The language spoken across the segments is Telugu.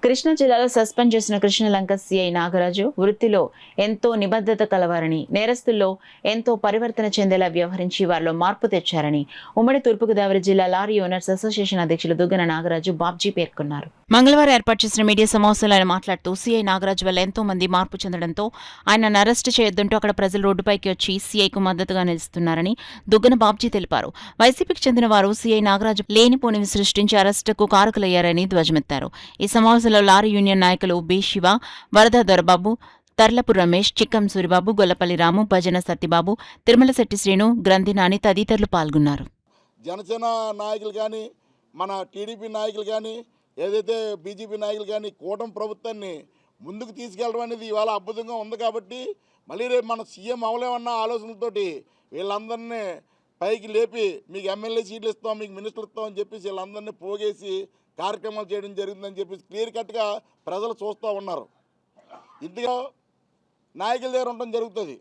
కృష్ణా జిల్లాలో సస్పెండ్ చేసిన కృష్ణలంక సీఐ నాగరాజు వృత్తిలో ఎంతో నిబద్ధత కలవారని, నేరస్తుల్లో ఎంతో పరివర్తన చెందేలా వ్యవహరించి వారిలో మార్పు తెచ్చారని ఉమ్మడి తూర్పుగోదావరి జిల్లా లారీ ఓనర్స్ అసోసియేషన్ అధ్యక్షులు దుగ్గన నాగరాజు బాబ్జీ పేర్కొన్నారు. మంగళవారం ఏర్పాటు చేసిన మీడియా సమావేశంలో ఆయన మాట్లాడుతూ సీఐ నాగరాజు వల్ల ఎంతో మంది మార్పు చెందడంతో ఆయనను అరెస్టు చేయొద్దంటూ అక్కడ ప్రజలు రోడ్డుపైకి వచ్చి సీఐకు మద్దతుగా నిలుస్తున్నారని దుగ్గన బాబ్జీ తెలిపారు. వైసీపీకి చెందిన వారు సీఐ నాగరాజు లేనిపోనివి సృష్టించి అరెస్టుకు కారకులయ్యారని ధ్వజమెత్తారు. ఈ సమావేశంలో లారీ యూనియన్ నాయకులు బి శివ, వరద దొరబాబు, తర్లపు రమేష్, చిక్కం సూరిబాబు, గొల్లపల్లి రాము, భజన సత్యబాబు, తిరుమలశెట్టి శ్రీను, గ్రంథినాని తదితరులు పాల్గొన్నారు. జనసేన నాయకులు కానీ, మన టీడీపీ నాయకులు కానీ, ఏదైతే బీజేపీ నాయకులు కానీ కూటమి ప్రభుత్వాన్ని ముందుకు తీసుకెళ్ళడం అనేది ఇవాళ అద్భుతంగా ఉంది. కాబట్టి మళ్ళీ రేపు మన సీఎం అవలేమన్న ఆలోచనలతోటి వీళ్ళందరినీ పైకి లేపి మీకు ఎమ్మెల్యే సీట్లు ఇస్తాం, మీకు మినిస్టర్లు ఇస్తాం అని చెప్పేసి వీళ్ళందరినీ పోగేసి కార్యక్రమాలు చేయడం జరిగిందని చెప్పేసి క్లియర్ కట్గా ప్రజలు చూస్తూ ఉన్నారు. ఇందులో నాయకుల దగ్గర ఉండడం జరుగుతుంది.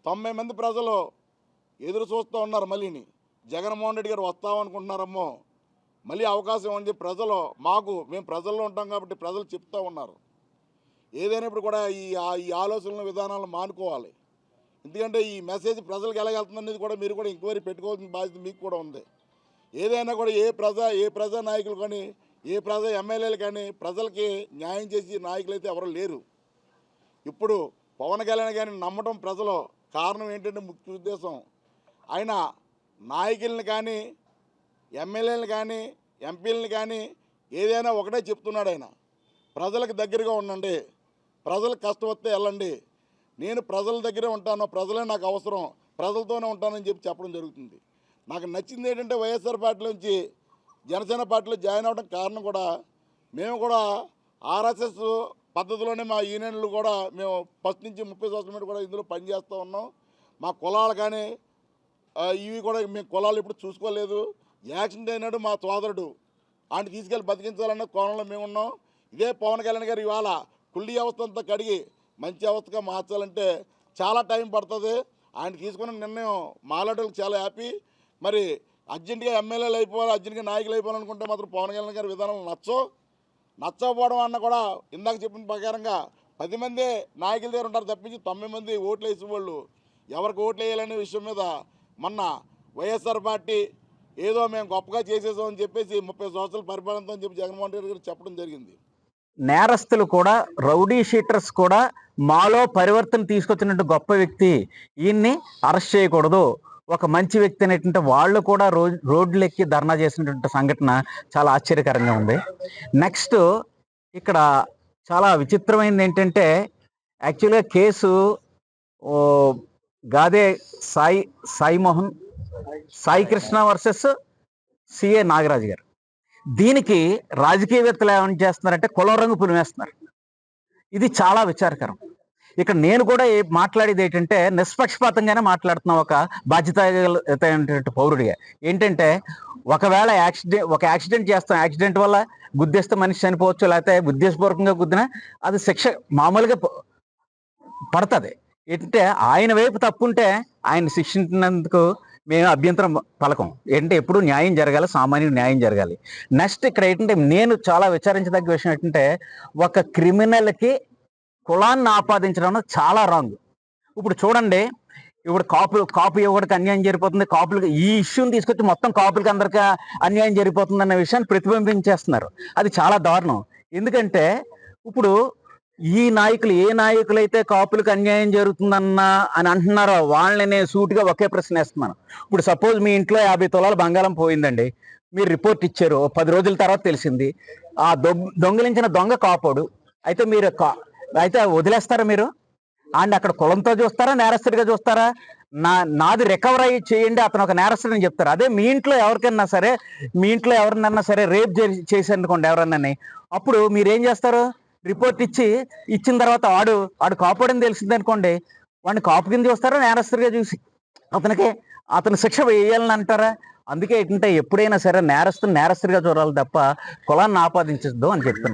90 మంది ప్రజలు ఎదురు చూస్తూ ఉన్నారు. మళ్ళీని జగన్మోహన్ రెడ్డి గారు వస్తామనుకుంటున్నారమ్మో, మళ్ళీ అవకాశం అని చెప్పి ప్రజలు మేము ప్రజల్లో ఉంటాం కాబట్టి ప్రజలు చెప్తూ ఉన్నారు. ఏదైనప్పుడు కూడా ఈ ఆలోచనల విధానాలను మానుకోవాలి. ఎందుకంటే ఈ మెసేజ్ ప్రజలకు ఎలా వెళ్తుందనేది కూడా మీరు కూడా ఎంక్వైరీ పెట్టుకోవాల్సిన బాధ్యత మీకు కూడా ఉంది. ఏదైనా కూడా ఏ ప్రజా నాయకులు కానీ, ఏ ప్రజా ఎమ్మెల్యేలు కానీ ప్రజలకి న్యాయం చేసి నాయకులు అయితే ఎవరు లేరు. ఇప్పుడు పవన్ కళ్యాణ్ గారిని నమ్మటం ప్రజలు కారణం ఏంటంటే ముఖ్య ఉద్దేశం, ఆయన నాయకుల్ని కానీ, ఎమ్మెల్యేలను కానీ, ఎంపీలను కానీ ఏదైనా ఒకటే చెప్తున్నాడు. ఆయన ప్రజలకు దగ్గరగా ఉండండి, ప్రజలకు కష్టం వస్తే వెళ్ళండి, నేను ప్రజల దగ్గరే ఉంటాను, ప్రజలే నాకు అవసరం, ప్రజలతోనే ఉంటానని చెప్పడం జరుగుతుంది. నాకు నచ్చింది ఏంటంటే వైఎస్ఆర్ పార్టీలోంచి జనసేన పార్టీలో జాయిన్ అవ్వడం కారణం కూడా మేము కూడా ఆర్ఎస్ఎస్ పద్ధతిలోనే మా యూనియన్లు కూడా మేము ఫస్ట్ నుంచి 30 సంవత్సరాల కూడా ఇందులో పనిచేస్తూ ఉన్నాం. మా కులాలు కానీ ఇవి కూడా మేము కులాలు ఇప్పుడు చూసుకోలేదు. యాక్సిడెంట్ అయినాడు మా సోదరుడు, ఆయన తీసుకెళ్ళి బతికించాలన్న కోణంలో మేము ఉన్నాం. ఇదే పవన్ కళ్యాణ్ గారు ఇవాళ కుళ్ళి వ్యవస్థ అంతా కడిగి మంచి వ్యవస్థగా మార్చాలంటే చాలా టైం పడుతుంది. ఆయన తీసుకున్న నిర్ణయం మాలాటోళ్ళకి చాలా హ్యాపీ. మరి అర్జెంటుగా ఎమ్మెల్యేలు అయిపోవాలి, అర్జెంటుగా నాయకులు అయిపోవాలనుకుంటే మాత్రం పవన్ కళ్యాణ్ గారి విధానం నచ్చకపోవడం అన్న కూడా ఇందాక చెప్పిన ప్రకారంగా 10 మంది నాయకుల దగ్గర ఉంటారు తప్పించి 9 మంది ఓట్లు వేసే వాళ్ళు ఎవరికి ఓట్లు వేయాలనే విషయం మీద మొన్న వైఎస్ఆర్ పార్టీ ఏదో మేము గొప్పగా చేసేసామని చెప్పేసి 30 సంవత్సరాల పరిపాలనతో అని చెప్పి జగన్మోహన్ రెడ్డి గారు చెప్పడం జరిగింది. నేరస్తులు కూడా, రౌడీ షీటర్స్ కూడా మాలో పరివర్తన తీసుకొచ్చినట్టు గొప్ప వ్యక్తి, ఈయన్ని అరెస్ట్ చేయకూడదు, ఒక మంచి వ్యక్తి అనేటువంటి వాళ్ళు కూడా రోడ్లెక్కి ధర్నా చేసినటువంటి సంఘటన చాలా ఆశ్చర్యకరంగా ఉంది. నెక్స్ట్ ఇక్కడ చాలా విచిత్రమైనది ఏంటంటే, యాక్చువల్గా case Gade Sai Krishna versus CA Nagaraju గారు. దీనికి రాజకీయవేత్తలు ఏమని చేస్తున్నారంటే కులం రంగు పులిమేస్తున్నారు. ఇది చాలా విచారకరం. ఇక్కడ నేను కూడా మాట్లాడేది ఏంటంటే నిష్పక్షపాతంగానే మాట్లాడుతున్నా, ఒక బాధ్యత పౌరుడిగా. ఏంటంటే ఒకవేళ యాక్సిడెంట్ చేస్తాం, యాక్సిడెంట్ వల్ల గుద్దేస్తే మనిషి చనిపోవచ్చు, లేకపోతే ఉద్దేశపూర్వకంగా గుద్దినా అది శిక్ష మామూలుగా పడుతుంది. ఏంటంటే ఆయన వైపు తప్పుంటే ఆయన శిక్షించినందుకు మేము అభ్యంతరం పలకం. ఏంటంటే ఎప్పుడు న్యాయం జరగాలి, సామాన్యుడు న్యాయం జరగాలి. నెక్స్ట్ ఇక్కడ ఏంటంటే నేను చాలా విచారించదగ్గ విషయం ఏంటంటే, ఒక క్రిమినల్కి కులాన్ని ఆపాదించడం చాలా రాంగ్. ఇప్పుడు చూడండి, ఇప్పుడు కాపు ఇవ్వడానికి అన్యాయం జరిగిపోతుంది, కాపులకి ఈ ఇష్యూని తీసుకొచ్చి మొత్తం కాపులకి అందరికీ అన్యాయం జరిగిపోతుంది అన్న విషయాన్ని ప్రతిబింబించేస్తున్నారు. అది చాలా దారుణం. ఎందుకంటే ఇప్పుడు ఈ నాయకులు ఏ నాయకులైతే కాపులకు అన్యాయం జరుగుతుందన్నా అని అంటున్నారో వాళ్ళని నేను సూటిగా ఒకే ప్రశ్న వేస్తున్నాను. ఇప్పుడు సపోజ్ మీ ఇంట్లో 50 తులాల బంగారం పోయిందండి, మీరు రిపోర్ట్ ఇచ్చారు, 10 రోజుల తర్వాత తెలిసింది ఆ దొంగిలించిన దొంగ కాపోడు. అయితే మీరు అయితే వదిలేస్తారా మీరు? అండ్ అక్కడ కులంతో చూస్తారా, నేరస్తుడిగా చూస్తారా? నాది రికవర్ అయ్యి చేయండి, అతను ఒక నేరస్తుడని చెప్తారు. అదే మీ ఇంట్లో ఎవరినన్నా సరే రేప్ చేసేనుకోండి ఎవరన్నా, అప్పుడు మీరేం చేస్తారు? రిపోర్ట్ ఇచ్చిన తర్వాత వాడు కాపాడని తెలిసింది అనుకోండి, వాడిని కాపు కింద చూస్తారా, నేరస్తుడిగా చూసి అతను శిక్ష వేయాలని అంటారా? అందుకే ఏంటంటే ఎప్పుడైనా సరే నేరస్తుడిగా చూడాలి తప్ప కులాన్ని ఆపాదించద్దు అని చెప్తున్నాను.